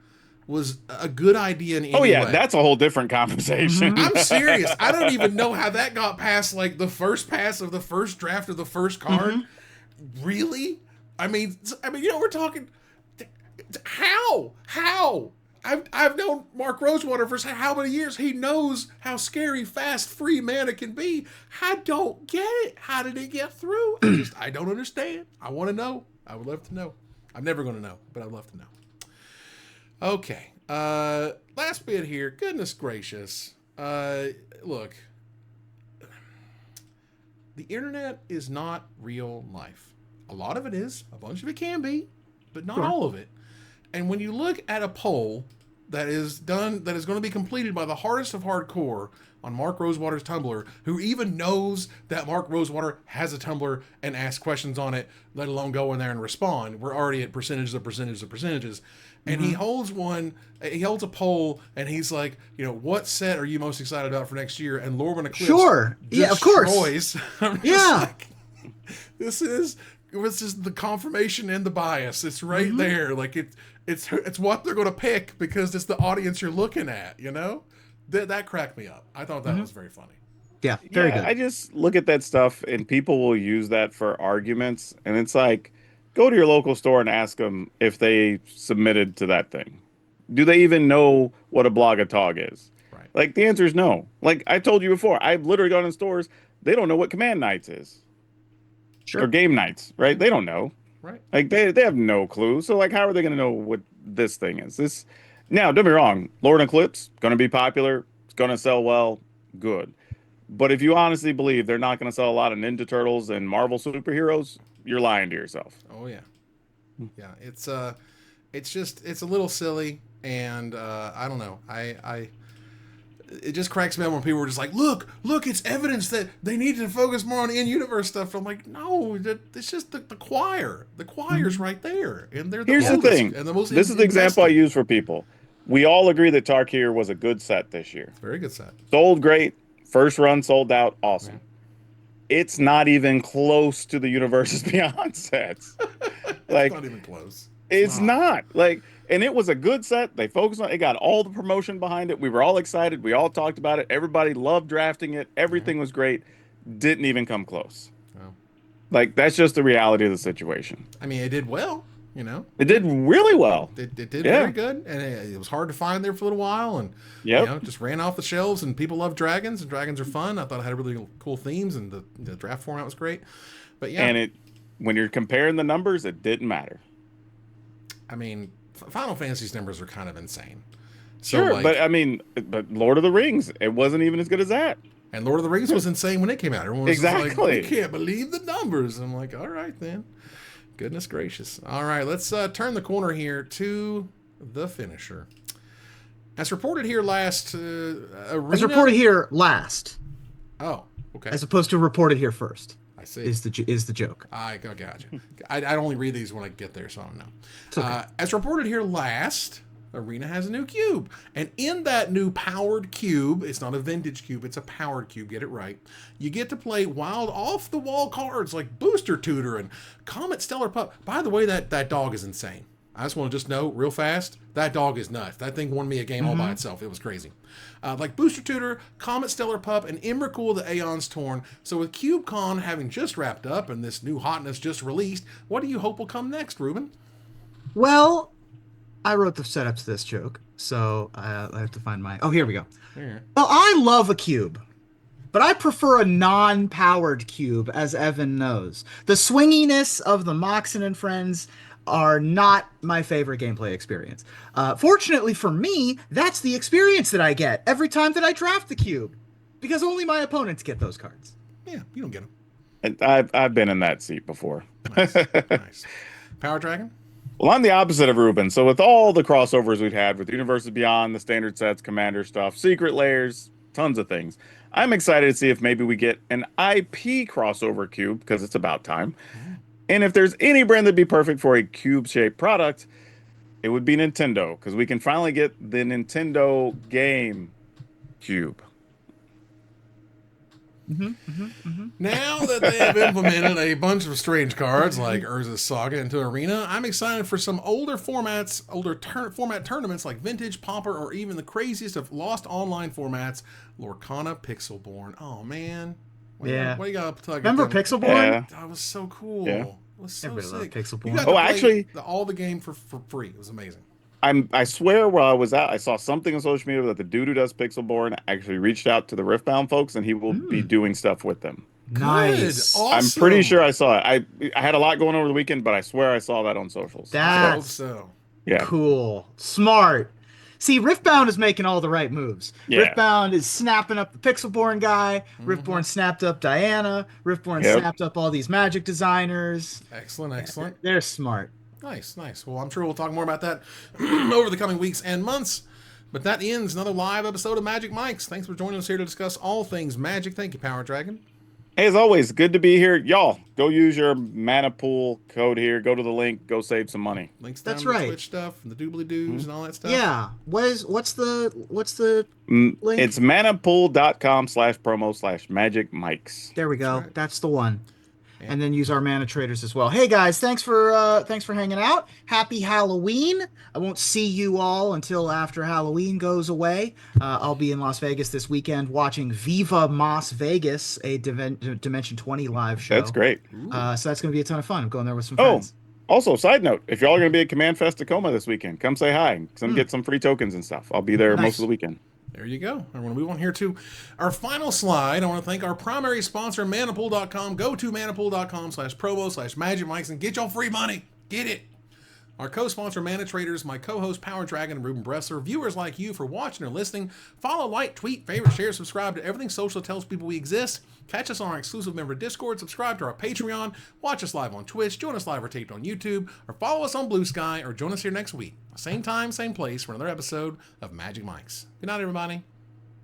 was a good idea in any way. Oh yeah, that's a whole different conversation. I'm serious. I don't even know how that got past like the first pass of the first draft of the first card. Really? I mean, we're talking. How? I've known Mark Rosewater for how many years? He knows how scary fast free mana can be. I don't get it. How did it get through? I don't understand. I want to know. I would love to know. I'm never going to know, but I'd love to know. Okay. Last bit here. Goodness gracious. Look. The internet is not real life. A lot of it is. A bunch of it can be, but not all of it. And when you look at a poll that is going to be completed by the hardest of hardcore on Mark Rosewater's Tumblr, who even knows that Mark Rosewater has a Tumblr and asks questions on it, let alone go in there and respond. We're already at percentages. And he holds a poll and he's like, what set are you most excited about for next year? And Reuben Eclipse. Sure. Yeah, of course. Yeah. This is the confirmation and the bias. It's right there. Like it's what they're going to pick because it's the audience you're looking at, That cracked me up. I thought that was very funny. Yeah, very good. I just look at that stuff and people will use that for arguments. And it's like, go to your local store and ask them if they submitted to that thing. Do they even know what a blogatog is? Right. Like the answer is no. Like I told you before, I've literally gone in stores. They don't know what command nights is. Sure. Or game nights, right? They don't know. Right. Like they have no clue. So like, how are they going to know what this thing is? Now, don't be wrong. Lord Eclipse going to be popular. It's going to sell well. Good. But if you honestly believe they're not going to sell a lot of Ninja Turtles and Marvel superheroes, you're lying to yourself. Oh yeah, yeah. It's a little silly, and I don't know. It just cracks me up when people were just like, look, it's evidence that they need to focus more on in-universe stuff. I'm like, no, it's just the choir. The choir's right there, and they're Here's the thing. And the most this is the example I use for people. We all agree that Tarkir was a good set this year. Very good set. Sold great. First run sold out. Awesome. Yeah. It's not even close to the Universes Beyond sets. It's not even close. It's not. Like, and it was a good set. They focused on it. It got all the promotion behind it. We were all excited. We all talked about it. Everybody loved drafting it. Everything was great. Didn't even come close. Oh. Like, that's just the reality of the situation. I mean, it did well, It did really well. It did very good. And it was hard to find there for a little while. And, just ran off the shelves. And people love dragons. And dragons are fun. I thought it had really cool themes. And the draft format was great. But, yeah. And when you're comparing the numbers, it didn't matter. I mean, Final Fantasy's numbers are kind of insane. So, sure, but Lord of the Rings, it wasn't even as good as that. And Lord of the Rings was insane when it came out. Everyone was like, we can't believe the numbers. I'm like, all right, then. Goodness gracious. All right, let's turn the corner here to the finisher. As reported here last, Arena... As reported here last. Oh, okay. As opposed to reported here first. I see. Is the joke. I got you. I only read these when I get there, so I don't know. Okay. As reported here last, Arena has a new cube. And in that new powered cube, it's not a vintage cube, it's a powered cube, get it right. You get to play wild off-the-wall cards like Booster Tutor and Comet Stellar Pup. By the way, that dog is insane. I just want to just know real fast, that dog is nuts. That thing won me a game all by itself. It was crazy. Like Booster Tutor, Comet Stellar Pup, and Emrakul the Aeons Torn. So with CubeCon having just wrapped up and this new hotness just released, what do you hope will come next, Reuben? Well, I wrote the setup to this joke, so I have to find my... Oh, here we go. Here. Well, I love a cube, but I prefer a non-powered cube, as Evan knows. The swinginess of the Moxen and Friends are not my favorite gameplay experience. Fortunately for me, that's the experience that I get every time that I draft the cube, because only my opponents get those cards. Yeah, you don't get them. And I've been in that seat before. Nice. Nice. PDragon? Well, I'm the opposite of Reuben. So with all the crossovers we've had with Universes Beyond, the standard sets, Commander stuff, Secret Layers, tons of things, I'm excited to see if maybe we get an IP crossover cube, because it's about time. And if there's any brand that'd be perfect for a cube-shaped product, it would be Nintendo, because we can finally get the Nintendo game cube. Now that they have implemented a bunch of strange cards like Urza's Saga into Arena, I'm excited for some older format tournaments like Vintage, Pauper, or even the craziest of lost online formats, Lorcana Pixelborn. Oh man. What do you got to tell? Remember Pixelborn? Yeah. That was so cool. Yeah. It was so Everybody sick. loved Pixelborn. You got to Oh, play actually- all the game for free. It was amazing. I swear where I was at, I saw something on social media that the dude who does Pixelborn actually reached out to the Riftbound folks, and he will be doing stuff with them. Nice. Good. Awesome. I'm pretty sure I saw it. I had a lot going on over the weekend, but I swear I saw that on socials. I hope That's so. Yeah. cool. Smart. See, Riftbound is making all the right moves. Yeah. Riftbound is snapping up the Pixelborn guy. Riftborn snapped up Diana. Riftborn Yep. snapped up all these Magic designers. Excellent, excellent. They're smart. Nice, nice. Well, I'm sure we'll talk more about that over the coming weeks and months. But that ends another live episode of Magic Mics. Thanks for joining us here to discuss all things Magic. Thank you, PDragon. Hey, as always, good to be here. Y'all, go use your mana pool code here. Go to the link. Go save some money. Links down That's to the right. Twitch stuff and the doobly doos and all that stuff. Yeah. What's the link? It's manapool.com/promo/magic mics. There we go. That's right. That's the one. Yeah. And then use our mana traders as well. Hey guys, thanks for hanging out. Happy Halloween. I won't see you all until after Halloween goes away. I'll be in Las Vegas this weekend watching Viva Mas Vegas, a Dimension 20 live show. That's great. So that's going to be a ton of fun. I'm going there with some Oh, friends. also, side note, if y'all are going to be at Command Fest Tacoma this weekend, come say hi. Come get some free tokens and stuff. I'll be there Nice. most of the weekend. There you go. I want to move on here to our final slide. I want to thank our primary sponsor, Manapool.com. Go to manapool.com/promo/Magic Mics and get y'all free money. Get it. Our co-sponsor, Mana Traders, my co-host, PDragon, and Reuben Bressler. Viewers like you for watching or listening. Follow, like, tweet, favorite, share, subscribe to everything social that tells people we exist. Catch us on our exclusive member Discord. Subscribe to our Patreon. Watch us live on Twitch. Join us live or taped on YouTube. Or follow us on Blue Sky. Or join us here next week. Same time, same place for another episode of Magic Mics. Good night, everybody.